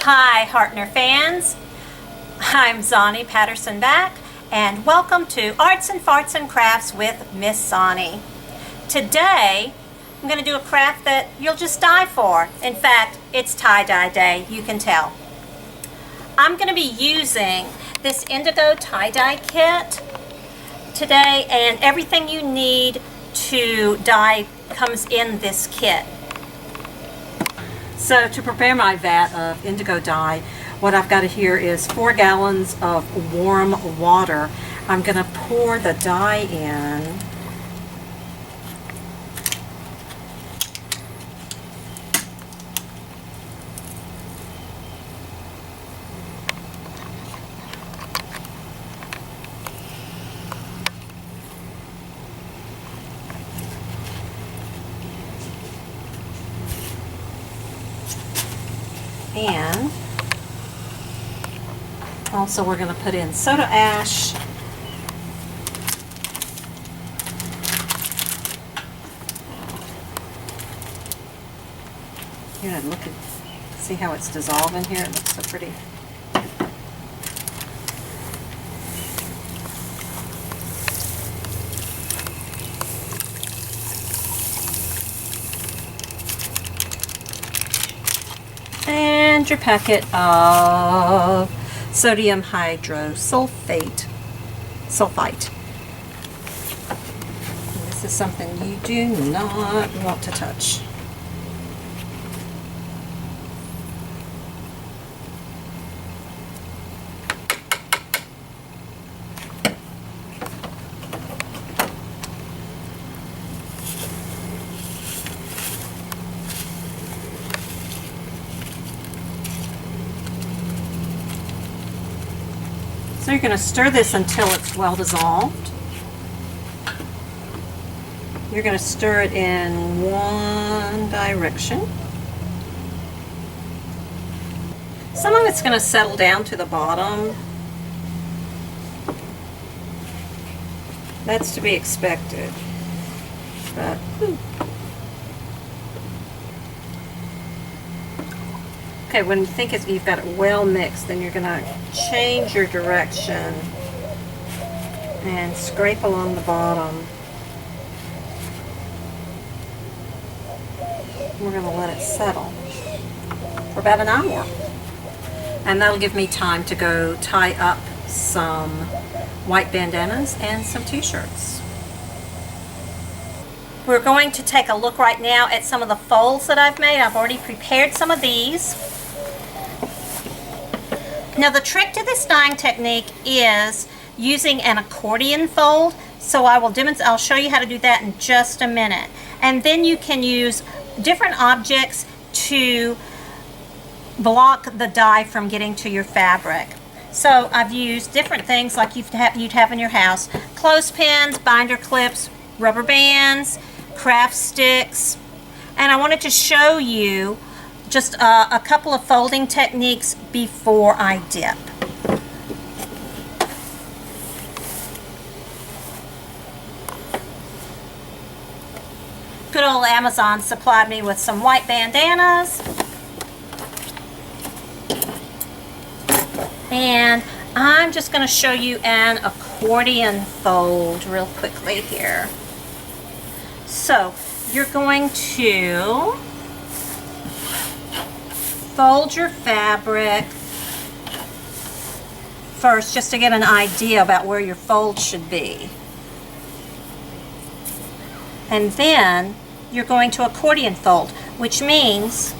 Hi Hardtner fans, I'm Zonnie Patterson back and welcome to Arts and Farts and Crafts with Miss Zonnie. Today I'm going to do a craft that you'll just die for. In fact, it's tie-dye day, you can tell. I'm going to be using this indigo tie-dye kit today, and everything you need to dye comes in this kit. So to prepare my vat of indigo dye, what I've got here is 4 gallons of warm water. I'm going to pour the dye in. And also we're going to put in soda ash, you're going to look and see how it's dissolving here. It looks so pretty. And your packet of sodium hydrosulfite. And this is something you do not want to touch. So you're going to stir this until it's well dissolved. You're going to stir it in one direction. Some of it's going to settle down to the bottom. That's to be expected. But, okay, when you think you've got it well mixed, then you're going to change your direction and scrape along the bottom. We're going to let it settle for about an hour. And that'll give me time to go tie up some white bandanas and some t-shirts. We're going to take a look right now at some of the folds that I've made. I've already prepared some of these. Now the trick to this dyeing technique is using an accordion fold, so I'll show you how to do that in just a minute. And then you can use different objects to block the dye from getting to your fabric. So I've used different things like you'd have in your house: clothespins, binder clips, rubber bands, craft sticks, and I wanted to show you just a couple of folding techniques before I dip. Good old Amazon supplied me with some white bandanas. And I'm just going to show you an accordion fold real quickly here. So you're going to fold your fabric first just to get an idea about where your fold should be. And then you're going to accordion fold, which means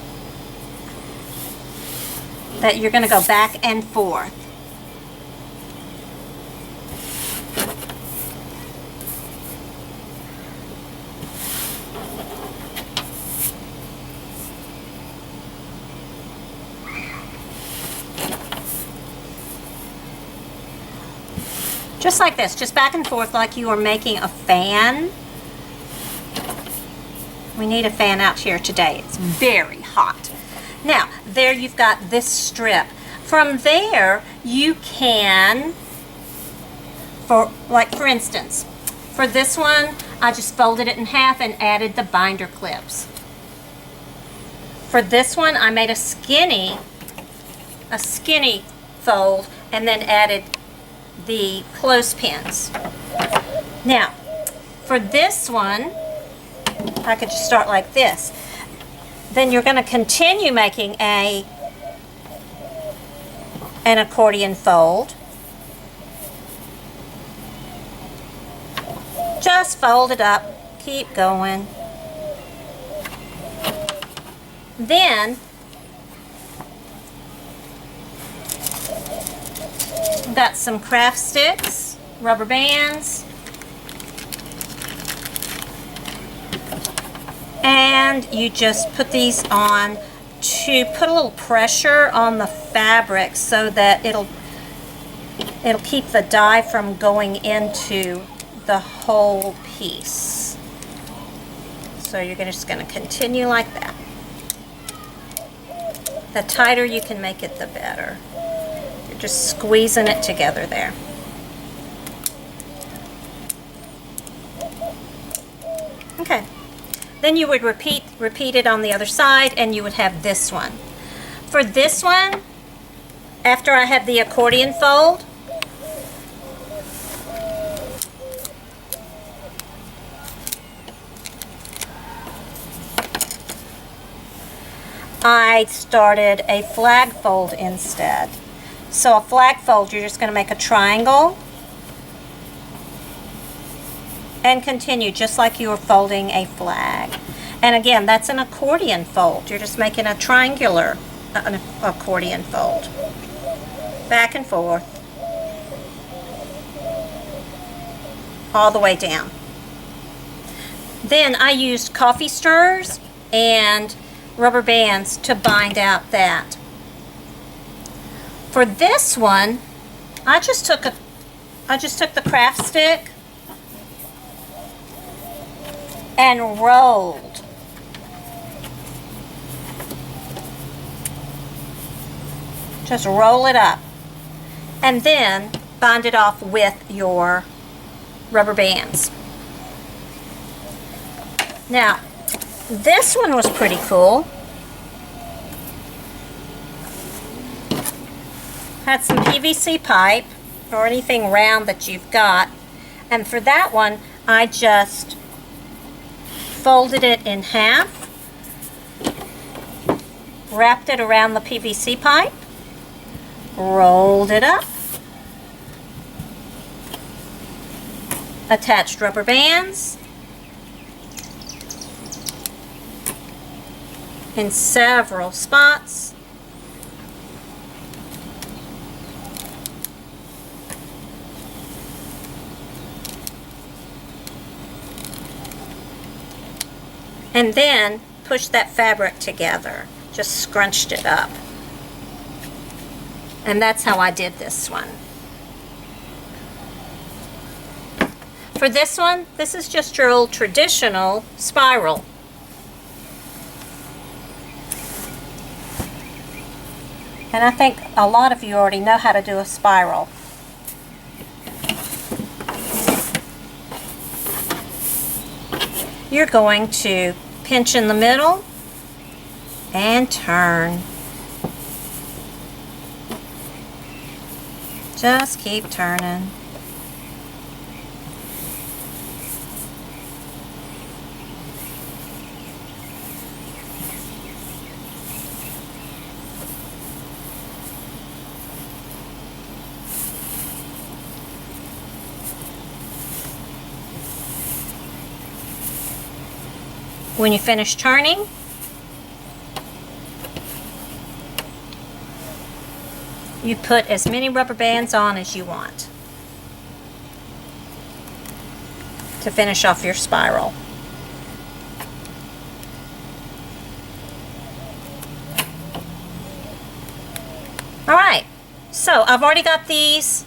that you're going to go back and forth. Just like this, just back and forth like you are making a fan. We need a fan out here today. It's very hot. Now, there you've got this strip. From there, you can, for instance, for this one, I just folded it in half and added the binder clips. For this one, I made a skinny a skinny fold and then added the clothespins. Now, for this one, I could just start like this. Then you're going to continue making an accordion fold. Just fold it up, keep going. Then got some craft sticks, rubber bands, and you just put these on to put a little pressure on the fabric so that it'll keep the dye from going into the whole piece. So you're just going to continue like that. The tighter you can make it, the better. You're just squeezing it together there. Okay. Then you would repeat it on the other side, and you would have this one. For this one, after I have the accordion fold, I started a flag fold instead. So a flag fold, you're just going to make a triangle and continue just like you were folding a flag. And again, that's an accordion fold. You're just making a triangular accordion fold. Back and forth. All the way down. Then I used coffee stirrers and rubber bands to bind out that. For this one, I just took the craft stick and rolled. Just roll it up and then bind it off with your rubber bands. Now, this one was pretty cool. Had some PVC pipe or anything round that you've got, and for that one I just folded it in half, wrapped it around the PVC pipe, rolled it up, attached rubber bands in several spots, and then push that fabric together. Just scrunched it up. And that's how I did this one. For this one, this is just your old traditional spiral. And I think a lot of you already know how to do a spiral. You're going to pinch in the middle and turn. Just keep turning. When you finish turning, you put as many rubber bands on as you want to finish off your spiral. Alright, so I've already got these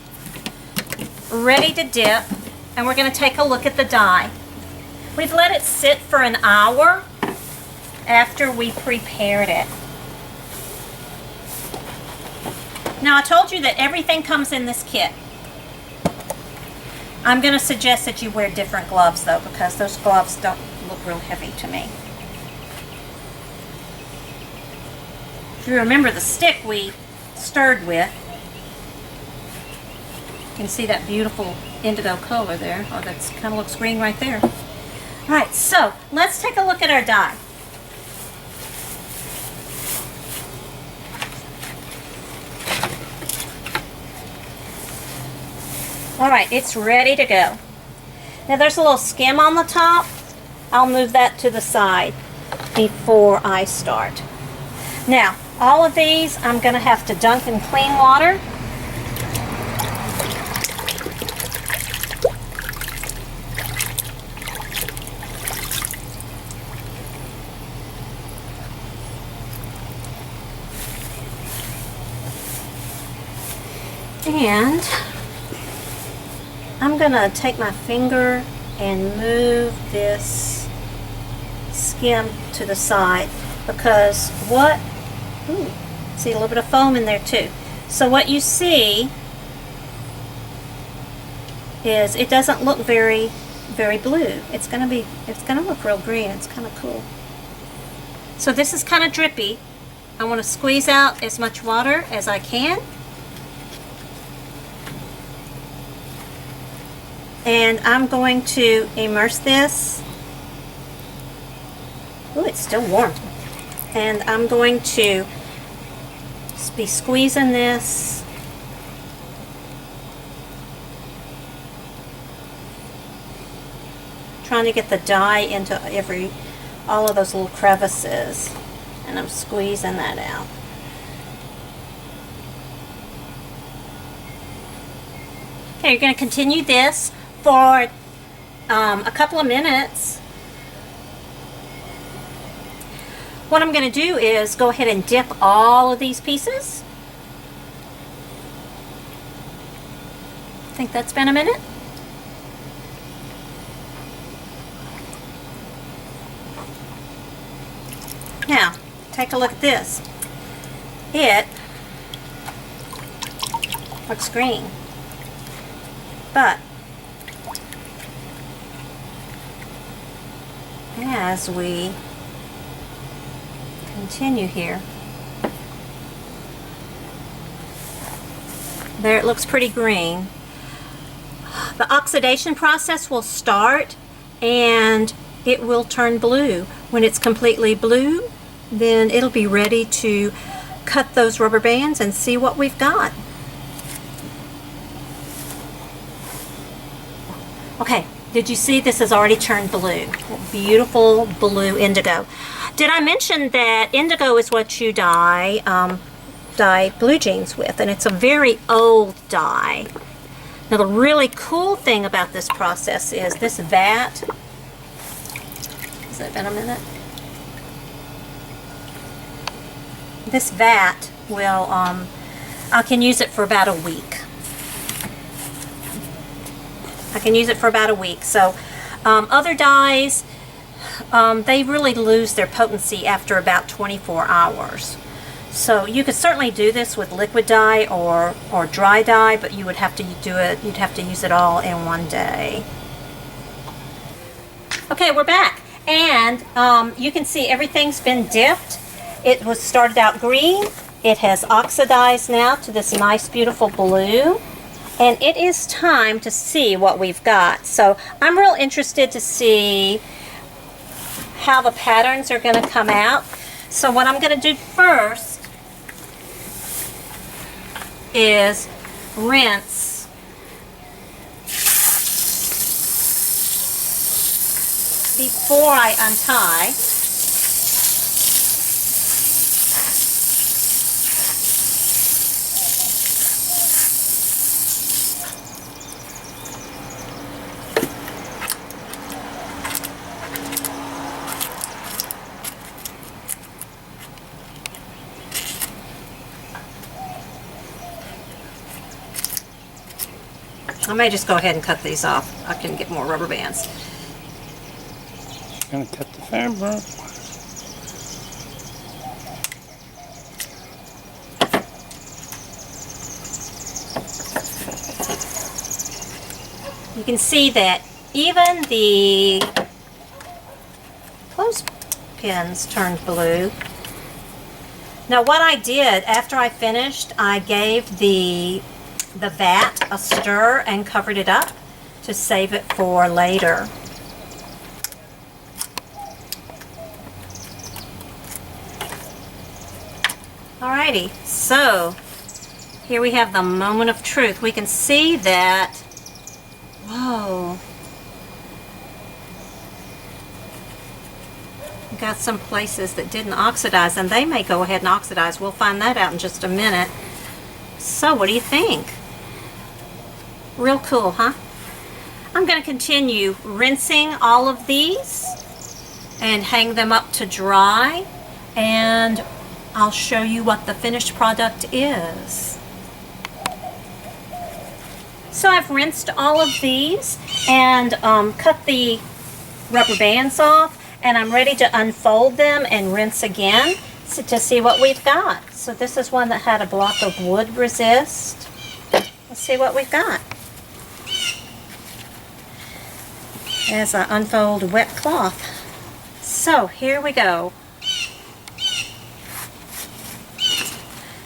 ready to dip, and we're going to take a look at the dye. We've let it sit for an hour after we prepared it. Now, I told you that everything comes in this kit. I'm going to suggest that you wear different gloves, though, because those gloves don't look real heavy to me. If you remember the stick we stirred with. You can see that beautiful indigo color there, or that kind of looks green right there. All right, so let's take a look at our dye. All right, it's ready to go. Now there's a little skim on the top. I'll move that to the side before I start. Now, all of these I'm going to have to dunk in clean water. And I'm going to take my finger and move this skim to the side, because see a little bit of foam in there too. So what you see is it doesn't look very blue. It's gonna look real green. It's kind of cool. So this is kind of drippy. I want to squeeze out as much water as I can. And I'm going to immerse this. Oh, it's still warm. And I'm going to be squeezing this. Trying to get the dye into all of those little crevices. And I'm squeezing that out. Okay, you're going to continue this for a couple of minutes. What I'm going to do is go ahead and dip all of these pieces. I think that's been a minute. Now, take a look at this. It looks green, but as we continue here, there it looks pretty green. The oxidation process will start and it will turn blue. When it's completely blue, then it'll be ready to cut those rubber bands and see what we've got. Okay, did you see this has already turned blue? Beautiful blue indigo. Did I mention that indigo is what you dye blue jeans with, and it's a very old dye. Now the really cool thing about this process is this vat. Has it been a minute? This vat will, I can use it for about a week. So other dyes, they really lose their potency after about 24 hours. So you could certainly do this with liquid dye or dry dye, but you would have to you'd have to use it all in one day. Okay, we're back. And you can see everything's been dipped. It was started out green. It has oxidized now to this nice, beautiful blue. And it is time to see what we've got. So I'm real interested to see how the patterns are going to come out. So what I'm going to do first is rinse before I untie. I may just go ahead and cut these off. I can get more rubber bands. Gonna cut the fabric. You can see that even the clothespins turned blue. Now what I did after I finished, I gave the vat a stir and covered it up to save it for later. Alrighty, so here we have the moment of truth. We can see that, whoa, we got some places that didn't oxidize, and they may go ahead and oxidize. We'll find that out in just a minute. So what do you think? Real cool, huh? I'm going to continue rinsing all of these and hang them up to dry, and I'll show you what the finished product is. So I've rinsed all of these and cut the rubber bands off, and I'm ready to unfold them and rinse again to see what we've got. So this is one that had a block of wood resist. Let's see what we've got. As I unfold a wet cloth. So here we go.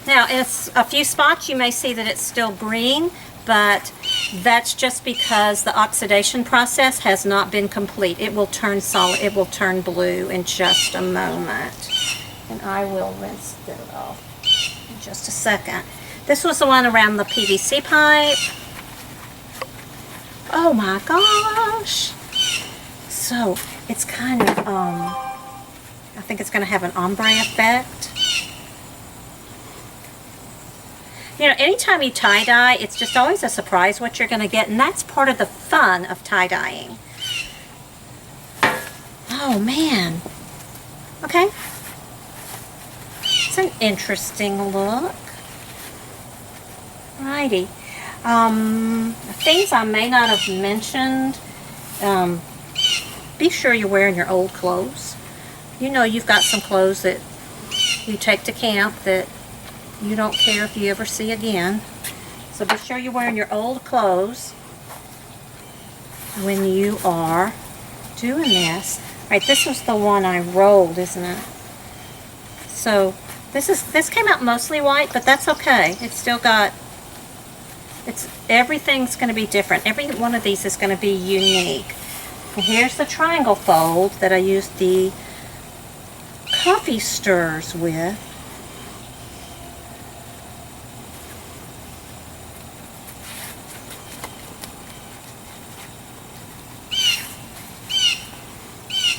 Now, in a few spots you may see that it's still green, but that's just because the oxidation process has not been complete. It will turn solid, it will turn blue in just a moment. And I will rinse it off in just a second. This was the one around the PVC pipe. Oh my gosh. So, it's kind of, I think it's going to have an ombre effect. You know, anytime you tie-dye, it's just always a surprise what you're going to get, and that's part of the fun of tie-dyeing. Oh, man. Okay. It's an interesting look. Alrighty. Things I may not have mentioned, be sure you're wearing your old clothes. You know you've got some clothes that you take to camp that you don't care if you ever see again. So be sure you're wearing your old clothes when you are doing this. Alright, this was the one I rolled, isn't it? So this came out mostly white, but that's okay. It's still got, everything's going to be different. Every one of these is going to be unique. And here's the triangle fold that I used the coffee stirrers with.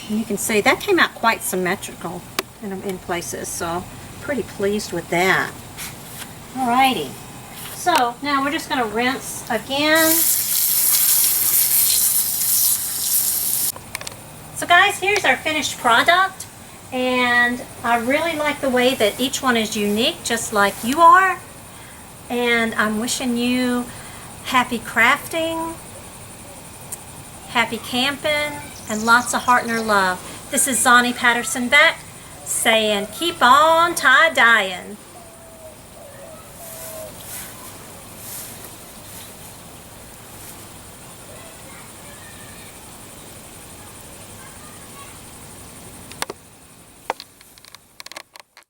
And you can see that came out quite symmetrical in places, so pretty pleased with that. Alrighty, so now we're just going to rinse again. So guys, here's our finished product, and I really like the way that each one is unique, just like you are. And I'm wishing you happy crafting, happy camping, and lots of Hardtner love. This is Zonnie Patterson Beck saying keep on tie-dyeing.